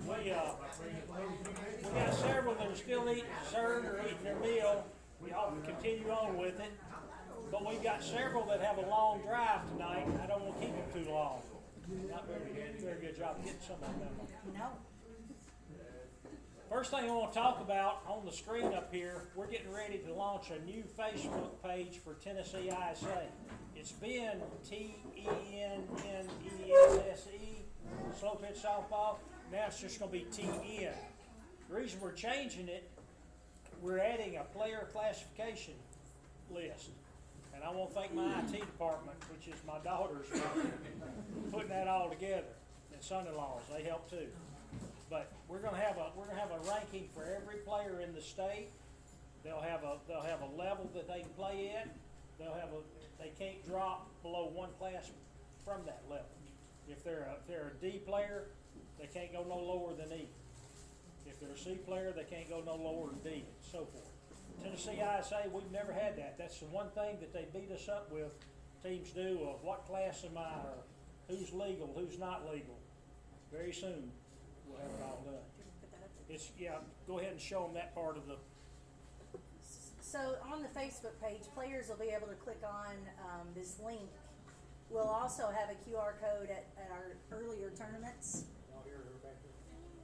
We got several that are still eating dessert or eating their meal. We all continue on with it. But we've got several that have a long drive tonight. I don't want to keep them too long. Not very good job getting some of them. No. First thing I want to talk about on the screen up here, we're getting ready to launch a new Facebook page for Tennessee ISA. It's been TENNESSE, Slow Pitch Softball. Now it's just going to be TN. The reason we're changing it, we're adding a player classification list. And I want to thank my IT department, which is my daughter's, for putting that all together. And son-in-laws, they help too. But we're going to have a ranking for every player in the state. They'll have a level that they can play at. They can't drop below one class from that level. If they're a D player, they can't go no lower than E. If they're a C player, they can't go no lower than D, and so forth. Tennessee ISA, we've never had that. That's the one thing that they beat us up with. Teams do of what class am I, or who's legal, who's not legal. Very soon we'll have it all done. Go ahead and show them that part of the. So on the Facebook page, players will be able to click on this link. We'll also have a QR code at our earlier tournaments.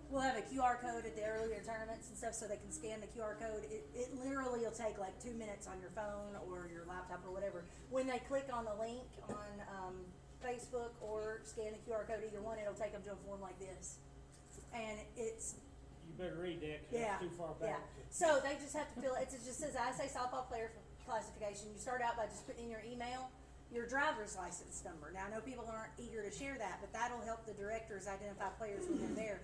We'll have a QR code at the earlier tournaments and stuff so they can scan the QR code. It literally will take like 2 minutes on your phone or your laptop or whatever. When they click on the link on Facebook or scan the QR code, either one, it'll take them to a form like this. And it's... You better read that because it's too far back. Yeah. So they just have to fill it. It just says ISA softball player classification. You start out by just putting in your email, your driver's license number. Now, I know people aren't eager to share that, but that'll help the directors identify players when they're there.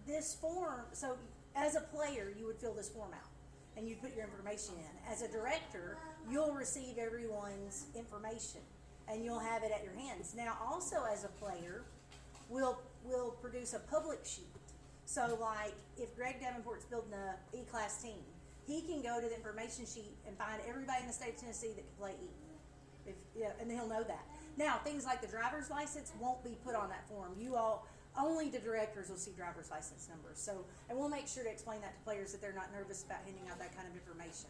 This form, so as a player, you would fill this form out and you'd put your information in. As a director, you'll receive everyone's information and you'll have it at your hands. Now, also as a player, we'll produce a public sheet. So like if Greg Davenport's building a E-class team, he can go to the information sheet and find everybody in the state of Tennessee that can play E. And he'll know that. Now, things like the driver's license won't be put on that form. Only the directors will see driver's license numbers. So, and we'll make sure to explain that to players that they're not nervous about handing out that kind of information.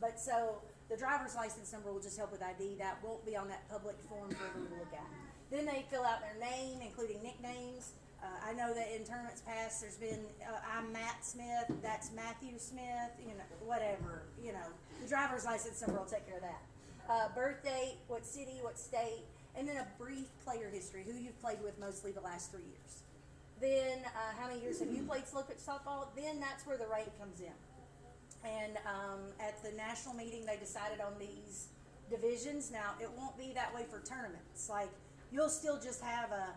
But so the driver's license number will just help with ID. That won't be on that public form for everyone to look at. Then they fill out their name, including nicknames. I know that in tournaments past, there's been, I'm Matt Smith, that's Matthew Smith, whatever, the driver's license number will take care of that. Birth date, what city, what state, and then a brief player history, who you've played with mostly the last 3 years. Then how many years have you played slow pitch softball? Then that's where the rank comes in. And at the national meeting, they decided on these divisions. Now, it won't be that way for tournaments. Like, you'll still just have a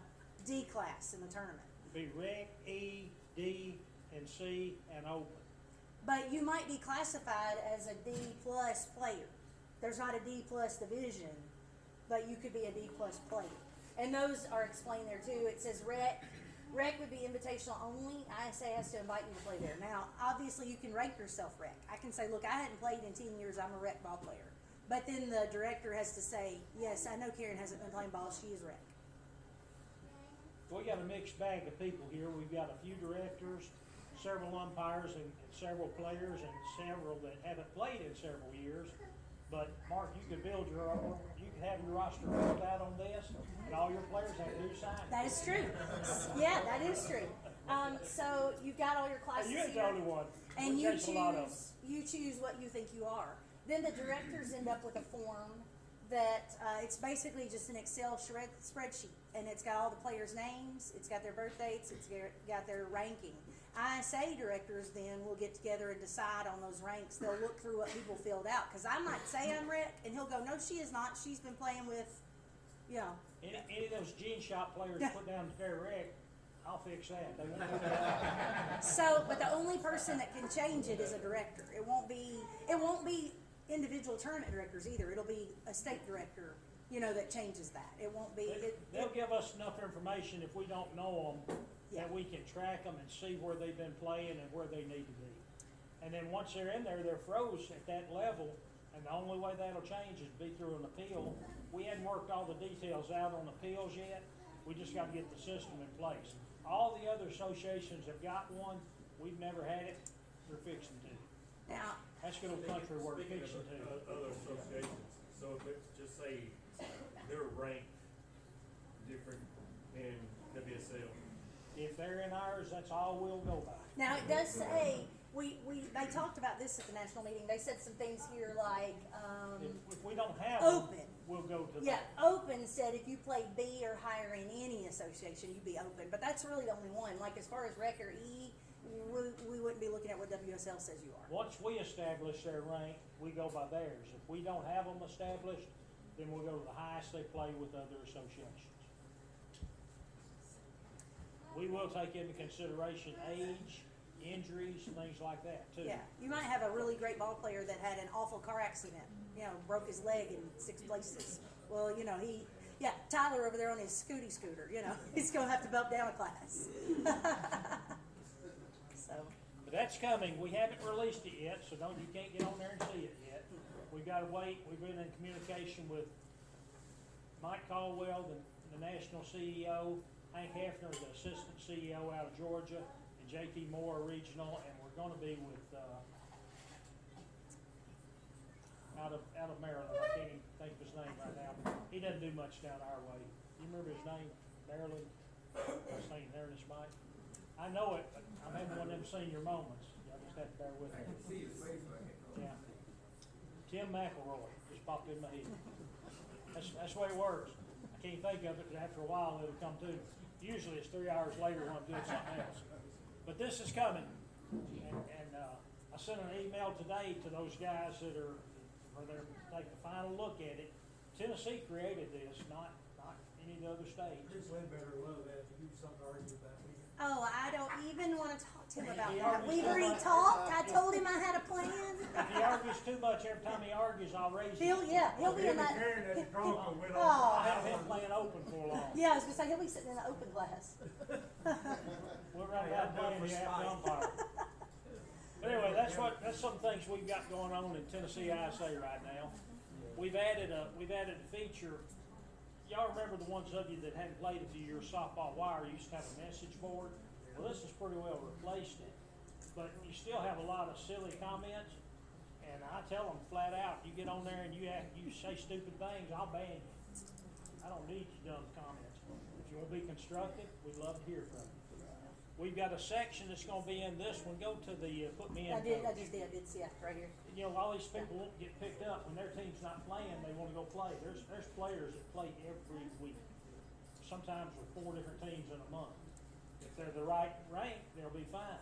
D class in the tournament. Be rank E, D, and C, and open. But you might be classified as a D plus player. There's not a D plus division, but you could be a D plus player. And those are explained there too. It says rec. Rec would be invitational only. ISA has to invite you to play there. Now, obviously you can rank yourself rec. I can say, look, I hadn't played in 10 years. I'm a rec ball player. But then the director has to say, yes, I know Karen hasn't been playing ball. She is rec. We got a mixed bag of people here. We've got a few directors, several umpires, and several players, and several that haven't played in several years. But Mark, you could have your roster filled out on this, and all your players have new signs. That is true. Yeah, that is true. So you've got all your classes You're the only one. And you choose what you think you are. Then the directors end up with a form that it's basically just an Excel spreadsheet, and it's got all the players' names, it's got their birth dates, it's got their ranking. ISA directors then will get together and decide on those ranks. They'll look through what people filled out, because I might say I'm rec, and he'll go, no, she is not. She's been playing with, Any of those gene shop players put down their rec, I'll fix that. They won't do that. So, but the only person that can change it is a director. It won't be individual tournament directors either. It'll be a state director, that changes that. It won't be. They'll give us enough information if we don't know them that we can track them and see where they've been playing and where they need to be. And then once they're in there, they're froze at that level. And the only way that'll change is be through an appeal. We hadn't worked all the details out on appeals yet, We just gotta get the system in place. All the other associations have got one, we've never had it, they're fixing to. Now, That's gonna country work Speaking fixing of to. other associations, so if it's just say they're ranked different in WSL, If they're in ours, that's all we'll go by. now it does say, they talked about this at the national meeting, they said some things here like, If we don't have them, open. we'll go to Yeah, that. open said if you play B or higher in any association, you'd be open, but that's really the only one. Like as far as rec or E, we wouldn't be looking at what WSL says you are. Once we establish their rank, we go by theirs. If we don't have them established, then we'll go to the highest they play with other associations. We will take into consideration age, injuries, things like that too. Yeah, you might have a really great ball player that had an awful car accident, broke his leg in 6 places. Well, Tyler over there on his scooter, he's gonna have to bump down a class. So, But that's coming. We haven't released it yet, so you can't get on there and see it yet. We've gotta wait. We've been in communication with Mike Caldwell, the national CEO, Hank Hefner, the assistant CEO out of Georgia, and JT Moore, regional, and we're gonna be with, out of Maryland. I can't even think of his name right now. He doesn't do much down our way. You remember his name? Maryland? Last name Ernest Mike? I know it, but I'm having one of them senior moments. Y'all just have to bear with me. I can see his face when I get close. Yeah. Tim McElroy just popped in my head. That's the way it works. I can't think of it, but after a while it'll come to me. Usually it's 3 hours later when I'm doing something else. But this is coming. And I sent an email today to those guys that are, where they're taking a final look at it. Tennessee created this, not any of the other states. Chris Ledbetter loved that, if you do something to argue about me. oh, I don't even wanna talk to him about He that. argues We've too already much. talked, I told him I had a plan. If he argues too much, every time he argues, I'll raise He'll it. be in that. Carrying that Bronco went Oh. off. I'll have him playing open for long. Yeah, I was gonna say, he'll be sitting in the open class. We'll run Hey, that I'm by done and for you have spite. to umpire. But anyway, that's some things we've got going on in Tennessee ISA right now. We've added a feature. Y'all remember the ones of you that hadn't played it to your softball wire used to have a message board? Well, this has pretty well replaced it. But you still have a lot of silly comments, and I tell them flat out, you get on there and you say stupid things, I'll ban you. I don't need your dumb comments. If you wanna be constructive, we'd love to hear from you. We've got a section that's gonna be in this one, go to the, put me in. I did coach. see it, right here. All these people won't get picked up, when their team's not playing, they wanna go play. There's players that play every week, sometimes with 4 different teams in a month. If they're the right rank, they'll be fine.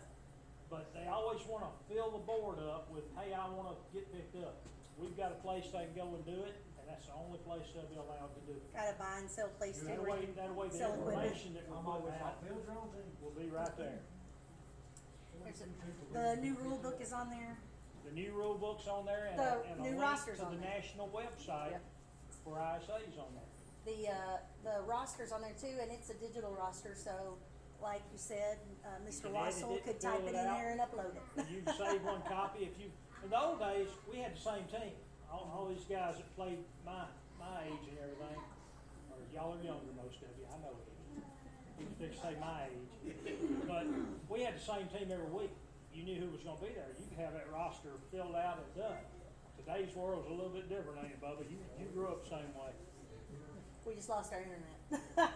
But they always wanna fill the board up with, hey, I wanna get picked up. We've got a place they can go and do it, and that's the only place they'll be allowed to do it. Got a buy and sell place too. That where way, you can that way the sell equipment. information that we're I'm putting always out like, Bill Jones, will be right there. The new rule book is on there. The new rule book's on there and The a new link roster's to on the there. national website Yep. for ISA's on there. The roster's on there too, and it's a digital roster, so like you said, Mr. can edit Wassel it, could fill type it it in out. there and upload it. And you can save one copy if you, in the old days, we had the same team. All these guys that played my age and everything, or y'all are younger, most of you, I know it. You can fix say my age. But we had the same team every week. You knew who was gonna be there. You could have that roster filled out and done. Today's world's a little bit different, ain't it, Bubba? You grew up the same way. We just lost our internet.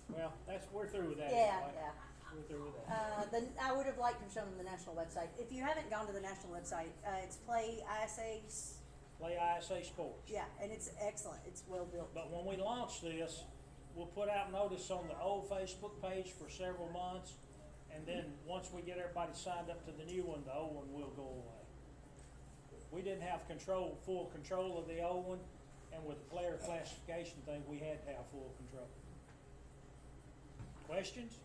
Well, we're through with that. Yeah, anyway. yeah. We're through with that. I would have liked to have shown them the national website. If you haven't gone to the national website, it's Play ISA's, Play ISA Sports. yeah, and it's excellent. It's well built. But when we launch this, we'll put out notice on the old Facebook page for several months, and then once we get everybody signed up to the new one, the old one will go away. We didn't have full control of the old one, and with the player classification thing, we had to have full control. Questions?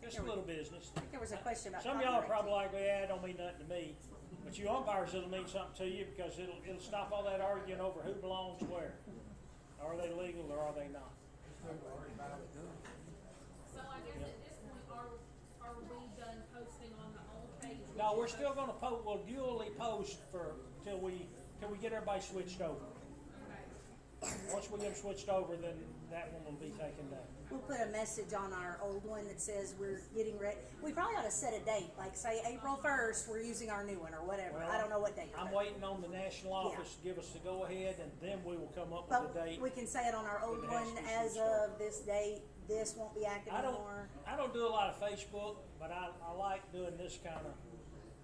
Just a little business. I think there was a question about Some of y'all are copyright. probably like, well, yeah, it don't mean nothing to me. But you umpires, it'll mean something to you because it'll stop all that arguing over who belongs where. Are they legal or are they not? So I guess at this point, are we done posting on the old page? No, we're still gonna we'll dually post till we get everybody switched over. Okay. Once we get them switched over, then that one will be taken down. We'll put a message on our old one that says we're getting ready. We probably ought to set a date, like say April 1st, we're using our new one or whatever. Well, I don't know what date. I'm waiting on the national office to give us the go-ahead, and then we will come up with a But date. we can say it on our old It one has to as start. of this date, this won't be active I anymore. don't do a lot of Facebook, but I like doing this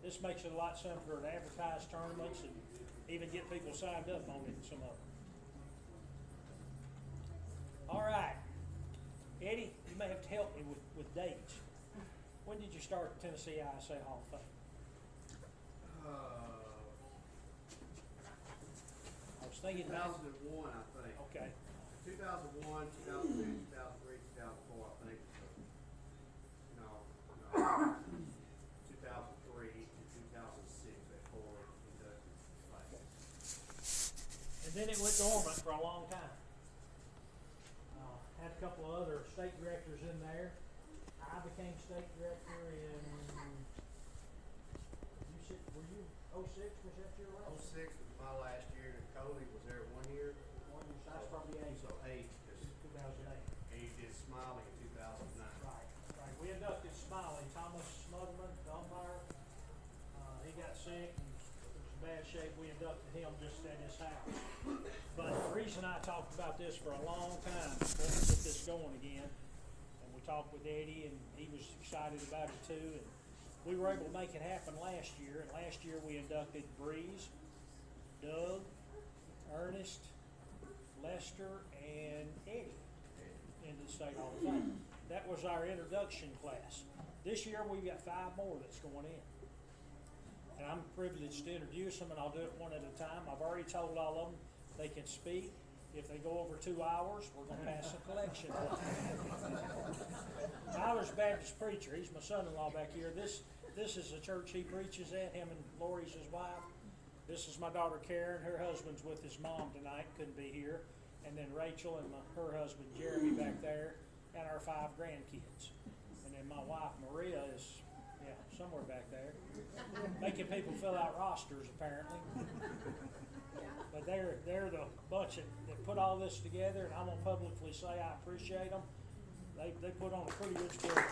this makes it a lot simpler to advertise tournaments and even get people signed up on it, some of them. All right, Eddie, you may have to help me with dates. When did you start the Tennessee ISA Hall of Fame? I was thinking. 2001, I think. Okay, 2001, 2002, 2003, 2004, I think. No, 2003 to 2006, they four inducted class. and then it went dormant for a long time. Had a couple of other state directors in there. I became state director in, were you 06, was that your last? 06 was my last year, and Cody was there 1 year. That's probably 8, So 8, because 2008. he did Smiley in 2009. Right. We inducted Smiley, Thomas Smotherman, the umpire. He got sick and was in bad shape. We inducted him just at his house. But the reason I talked about this for a long time before we get this going again, and we talked with Eddie, and he was excited about it too, and we were able to make it happen last year. And last year we inducted Breeze, Doug, Ernest, Lester, and Eddie into the State Hall of Fame. That was our introduction class. This year we've got 5 more that's going in. And I'm privileged to introduce them, and I'll do it one at a time. I've already told all of them they can speak. If they go over 2 hours, we're going to pass a collection. Tyler's a Baptist preacher. He's my son-in-law back here. This is the church he preaches at. Him and Lori's his wife. This is my daughter Karen. Her husband's with his mom tonight. Couldn't be here. And then Rachel and her husband Jeremy back there, and our 5 grandkids. And then my wife Maria is, somewhere back there, making people fill out rosters apparently. But they're the bunch that put all this together, and I'm gonna publicly say I appreciate them. They put on a pretty good spread.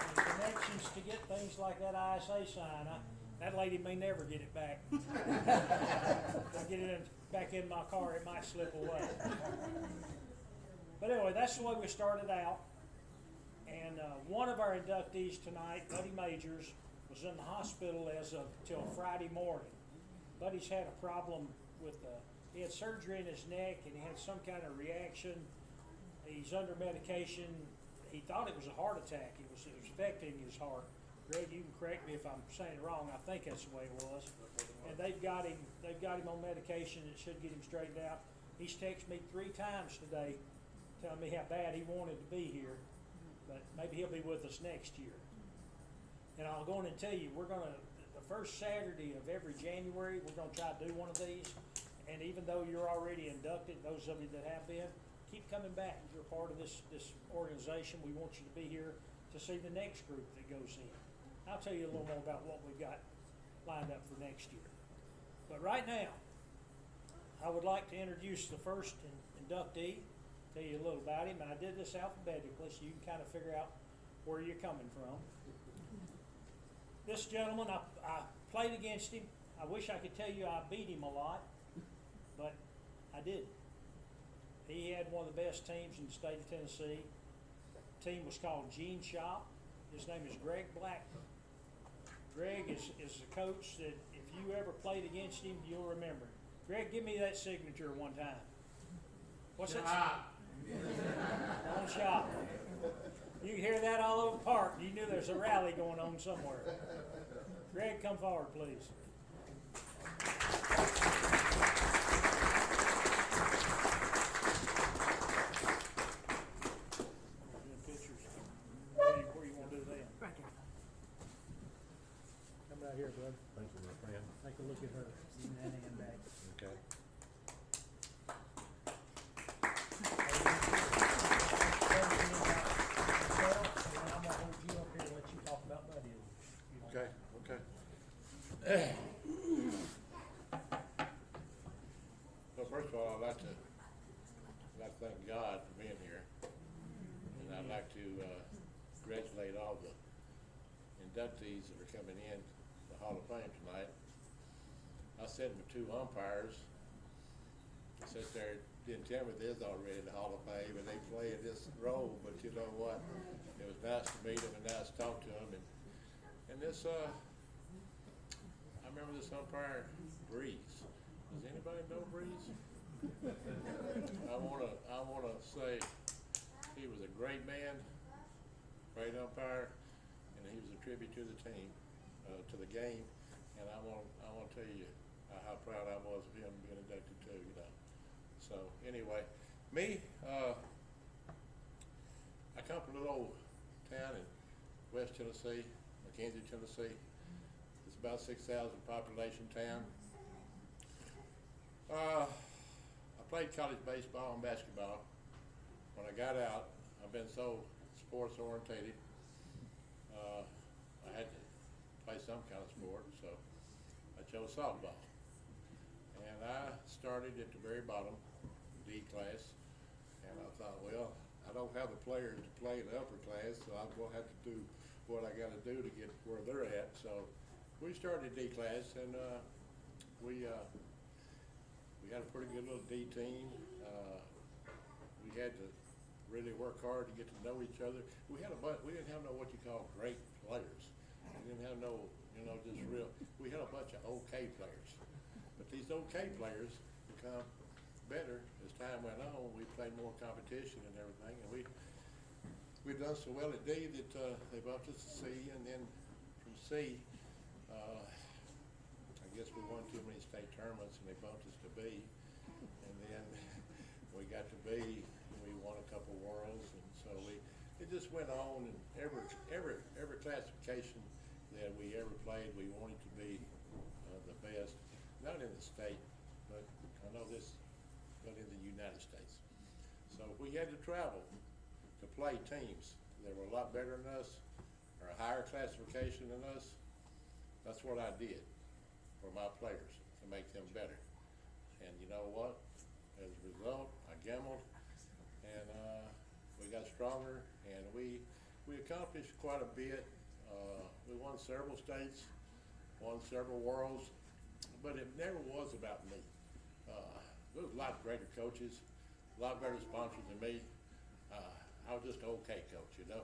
And connections to get things like that ISA sign. That lady may never get it back. I get it back in my car, it might slip away. But anyway, that's the way we started out. And one of our inductees tonight, Buddy Majors, was in the hospital as of till Friday morning. Buddy's had a problem with, he had surgery in his neck and he had some kind of reaction. He's under medication. He thought it was a heart attack. It was affecting his heart. Greg, you can correct me if I'm saying it wrong. I think that's the way it was. And they've got him on medication that should get him straightened out. He's texted me 3 times today telling me how bad he wanted to be here. But maybe he'll be with us next year. And I'll go in and tell you, the first Saturday of every January, we're gonna try to do one of these. And even though you're already inducted, those of you that have been, keep coming back. You're part of this organization. We want you to be here to see the next group that goes in. I'll tell you a little more about what we've got lined up for next year. But right now, I would like to introduce the first inductee, tell you a little about him, and I did this alphabetically so you can kind of figure out where you're coming from. This gentleman, I played against him. I wish I could tell you I beat him a lot, but I didn't. He had one of the best teams in the state of Tennessee. The team was called Gene Shop. His name is Greg Blackburn. Greg is the coach that if you ever played against him, you'll remember. Greg, give me that signature one time. What's that? On Shop. You can hear that all over the park. You knew there's a rally going on somewhere. Greg, come forward, please. Doing pictures. Where you want to do that? Right there. Come right here, bud. Thank you, my friend. Take a look at her. Give me that hand back. Okay. I'm gonna hold you up here and let you talk about Buddy. Okay, okay. Well, first of all, like to, congratulate all the inductees that are coming in the Hall of Fame tonight. I sat with two umpires. I sat there, didn't tell me there's already in the Hall of Fame, and they play in this role, but you know what? It was nice to meet them and nice to talk to them, and this, I remember this umpire, Breeze. Does anybody know Breeze? I wanna say he was a great man, great umpire, and he was a tribute to the team, to the game, and I wanna tell you how proud I was of him being inducted too, you know. So anyway, me, I come from a little old town in West Tennessee, McKenzie, Tennessee. It's about 6,000 population town. I played college baseball and basketball. When I got out, I've been so sports orientated. I had to play some kind of sport, so I chose softball. And I started at the very bottom, D class, and I thought, well, I don't have the players to play in the upper class, so I'm gonna have to do what I gotta do to get where they're at. So we started D class, and we had a pretty good little D team. We had to really work hard to get to know each other. We didn't have no what you call great players. We didn't have no, just real. We had a bunch of okay players, but these okay players become better as time went on. We played more competition and everything, and we've done so well at D that they bumped us to C, and then from C, I guess we won too many state tournaments, and they bumped us to B, and then we got to B, and we won a couple worlds, and so it just went on, and every classification that we ever played, we wanted to be the best, not in the state, but I know this, but in the United States. So we had to travel to play teams that were a lot better than us, or a higher classification than us. That's what I did for my players, to make them better. And you know what? As a result, I gambled, and we got stronger, and we accomplished quite a bit. We won several states, won several worlds, but it never was about me. There was a lot greater coaches, a lot better sponsors than me. I was just an okay coach, you know.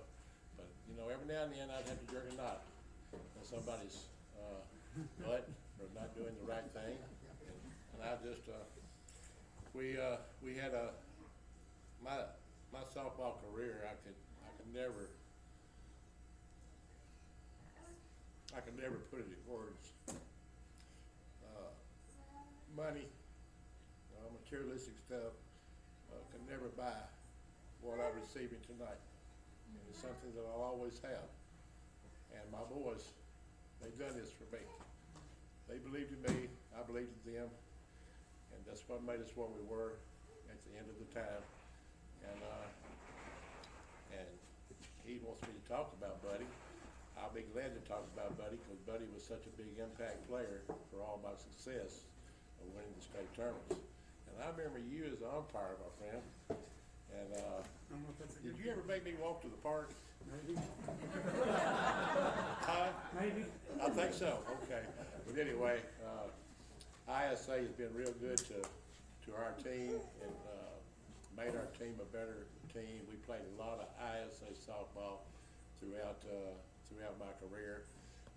But, every now and then I'd have to jerk a knot in somebody's butt for not doing the right thing. And I just, we had my softball career, I could never put it in words. Money, materialistic stuff, can never buy what I'm receiving tonight. And it's something that I'll always have. And my boys, they've done this for me. They believed in me, I believed in them, and that's what made us what we were at the end of the time. And he wants me to talk about Buddy. I'll be glad to talk about Buddy, because Buddy was such a big impact player for all my success of winning the state tournaments. And I remember you as an umpire, my friend. And did you ever make me walk to the park? Maybe. Huh? Maybe. I think so, okay. But anyway, ISA has been real good to our team, and made our team a better team. We played a lot of ISA softball throughout my career.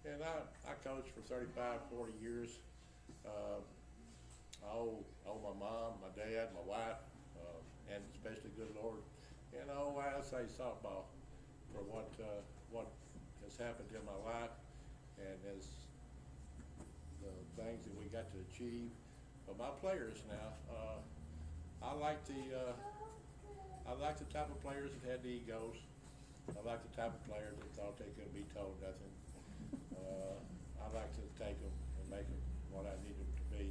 And I coached for 35, 40 years. I owe my mom, my dad, my wife, and especially good Lord, and I owe ISA softball for what has happened in my life, and as the things that we got to achieve. But my players now, I like the type of players that had the egos. I like the type of players that thought they couldn't be told nothing. I like to take them and make them what I need them to be,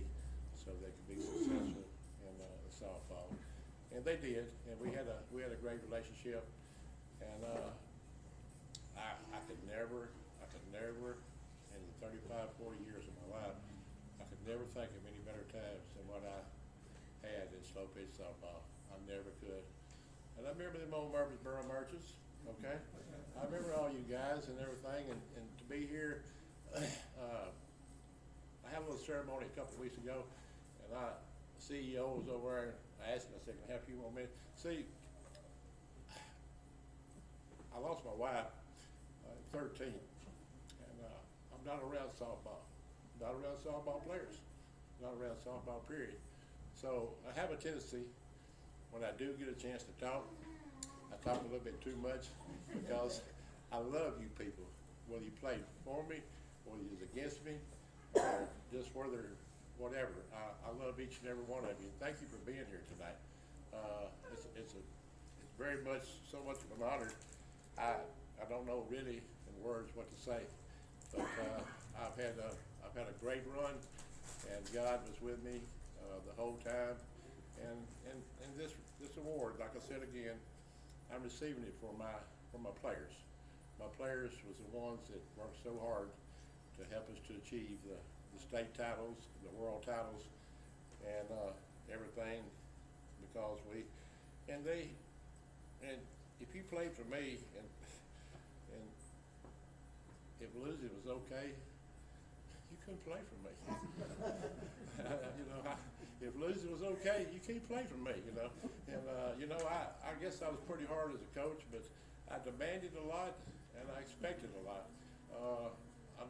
so they could be successful in softball. And they did, and we had a great relationship. And I could never, in 35, 40 years of my life, I could never think of any better times than what I had in slow pitch softball. I never could. And I remember them old Murfreesboro Merchants. okay? I remember all you guys and everything, and to be here, I had a little ceremony a couple of weeks ago, and CEO was over there, I asked him, I said, can I help you 1 minute? See, I lost my wife at 13, and I'm not around softball, not around softball players, not around softball period. So I have a tendency, when I do get a chance to talk, I talk a little bit too much because I love you people, whether you played for me, whether you're against me, or just whether, whatever. I love each and every one of you. Thank you for being here tonight. It's very much, so much of an honor. I don't know really in words what to say, but I've had a great run, and God was with me the whole time. And this award, like I said again, I'm receiving it for my players. My players was the ones that worked so hard to help us to achieve the state titles, the world titles, and everything, because and if you played for me and if losing was okay, you couldn't play for me. If losing was okay, you can't play for me, And, I guess I was pretty hard as a coach, but I demanded a lot and I expected a lot. I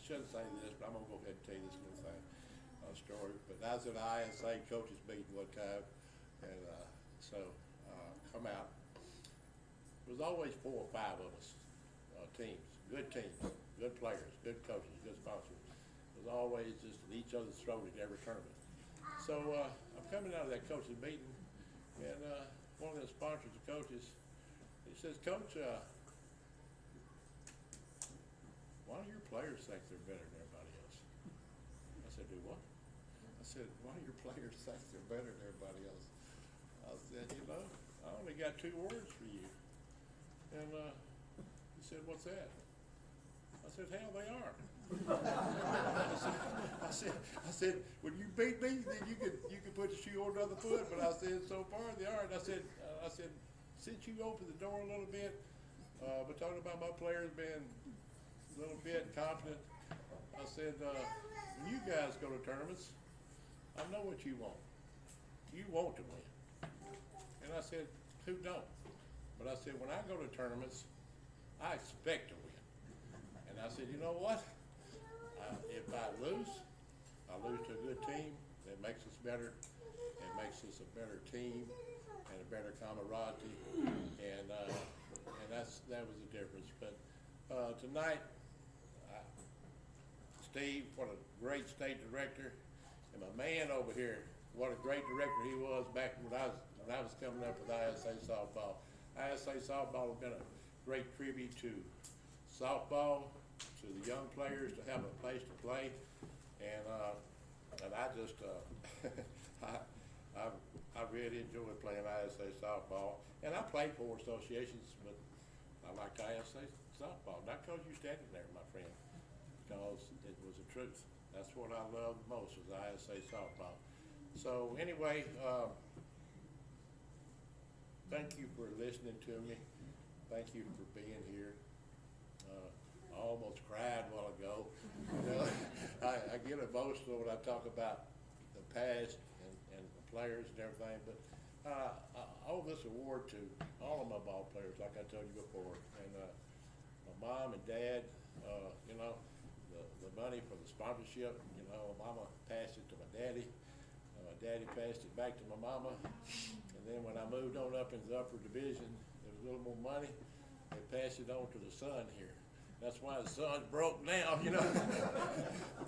shouldn't say this, but I'm gonna go ahead and tell you this little thing, story. But I was at ISA coaches meeting one time, and come out. There was always 4 or 5 of us, teams, good players, good coaches, good sponsors. It was always just at each other's throat at every tournament. So I'm coming out of that coaches meeting, and one of the sponsors, the coaches, he says, Coach, why do your players think they're better than everybody else? I said, do what? I said, why do your players think they're better than everybody else? I said, I only got 2 words for you. And he said, what's that? I said, hell, they are. I said, when you beat me, then you could put the shoe on the other foot. But I said, so far they are. And I said, since you opened the door a little bit, but talking about my players being a little bit confident, I said, when you guys go to tournaments, I know what you want. You want to win. And I said, who don't? But I said, when I go to tournaments, I expect to win. And I said, you know what? If I lose to a good team that makes us better. It makes us a better team and a better camaraderie. And that was the difference. But tonight, Steve, what a great state director, and my man over here, what a great director he was back when I was coming up with ISA softball. ISA softball has been a great tribute to softball, to the young players to have a place to play, and I just I really enjoyed playing ISA softball, and I played 4 associations, but I liked ISA softball, not because you standing there, my friend, because it was the truth. That's what I loved most was ISA softball. So anyway, thank you for listening to me. Thank you for being here. I almost cried a while ago. I get emotional when I talk about the past and the players and everything, but I owe this award to all of my ball players, like I told you before. And my mom and dad, the money for the sponsorship, Mama passed it to my daddy. My daddy passed it back to my mama. And then when I moved on up into the upper division, there was a little more money. They passed it on to the son here. That's why the son's broke now,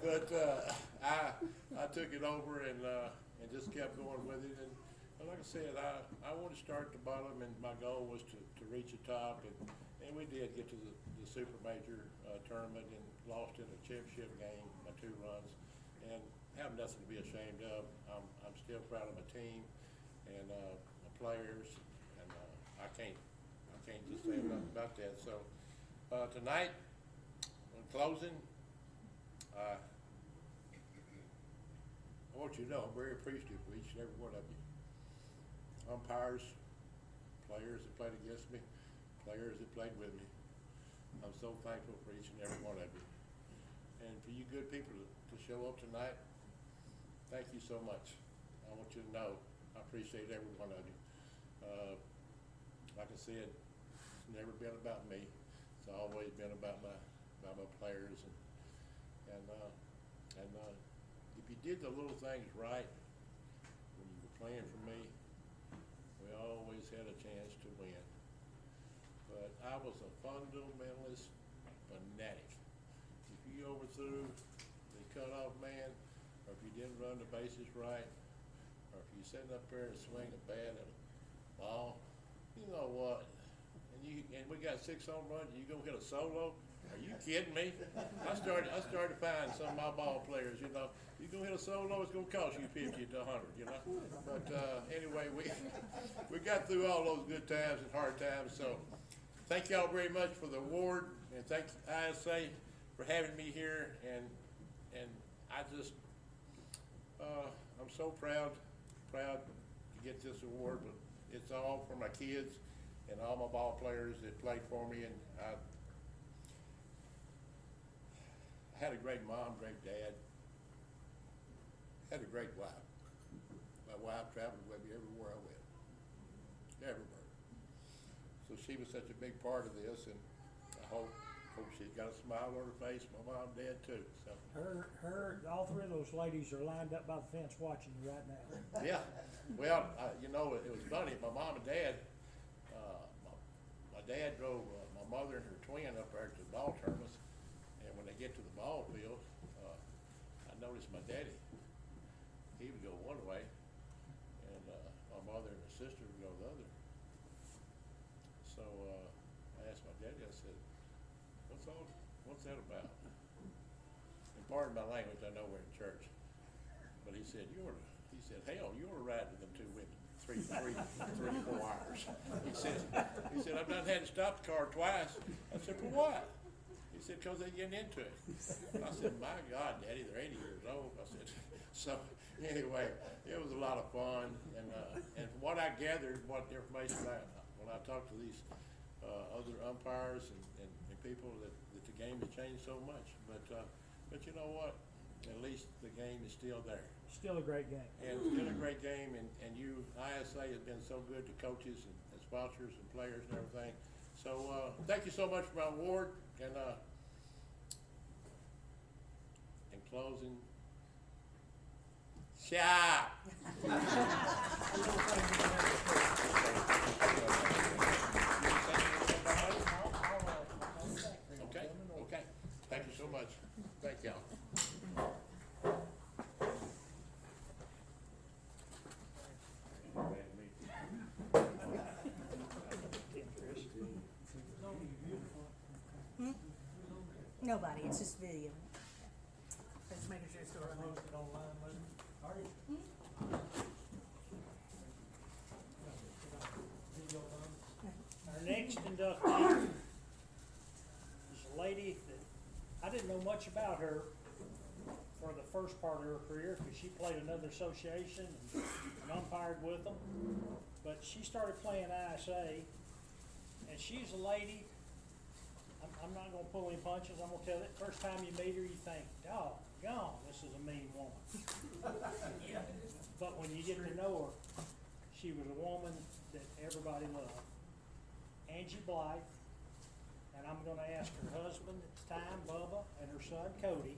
But I took it over and just kept going with it. And like I said, I want to start at the bottom, and my goal was to reach the top. And we did get to the super major tournament and lost in a championship game by 2 runs. And have nothing to be ashamed of. I'm still proud of my team and my players, and I can't just say enough about that. So tonight, in closing, I want you to know I'm very appreciative for each and every one of you. Umpires, players that played against me, players that played with me. I'm so thankful for each and every one of you. And for you good people to show up tonight, thank you so much. I want you to know, I appreciate every one of you. Like I said, it's never been about me. It's always been about my players, and if you did the little things right when you were playing for me, we always had a chance to win. But I was a fundamentalist fanatic. If you overthrew the cutoff man, or if you didn't run the bases right, or if you sitting up there and swing a bat at a ball, you know what? And we got 6 home runs, you gonna hit a solo? Are you kidding me? I started to find some of my ball players, you know, you gonna hit a solo, it's gonna cost you 50 to 100, you know? But anyway, we got through all those good times and hard times, so thank y'all very much for the award, and thank ISA for having me here, and I just, I'm so proud to get this award, but it's all for my kids and all my ball players that played for me, and I had a great mom, great dad, had a great wife. My wife traveled with me everywhere I went, everywhere. So she was such a big part of this, and I hope she's got a smile on her face, my mom and dad too, so. All 3 of those ladies are lined up by the fence watching you right now. Yeah, well, you know, it was funny, my mom and dad, my dad drove my mother and her twin up there to the ball tournaments, and when they get to the ball field, I noticed my daddy, he would go one way, and my mother and her sister would go the other. So I asked my daddy, I said, what's that about? And pardon my language, I know we're in church, but he said, hell, you ought to ride with them 2 women, 3 to 4 hours. He said, I've done had to stop the car twice. I said, for what? He said, because they're getting into it. I said, my God, Daddy, they're 80 years old. I said, so anyway, it was a lot of fun, and from what I gathered, what information when I talked to these other umpires and people that the game has changed so much, but you know what? At least the game is still there. Still a great game. And still a great game, and you, ISA has been so good to coaches and sponsors and players and everything. So thank you so much for my award, and in closing, shop. Okay, thank you so much. Thank y'all. Nobody, it's just video. Just making sure it's still running. Posted online later. Are you? Video on. Our next inductee is a lady that I didn't know much about her for the first part of her career, because she played another association and umpired with them. But she started playing ISA, and she's a lady. I'm not gonna pull any punches. I'm gonna tell you, first time you meet her, you think, doggone, this is a mean woman. But when you get to know her, she was a woman that everybody loved. Angie Blythe, and I'm gonna ask her husband at the time, Bubba, and her son Cody,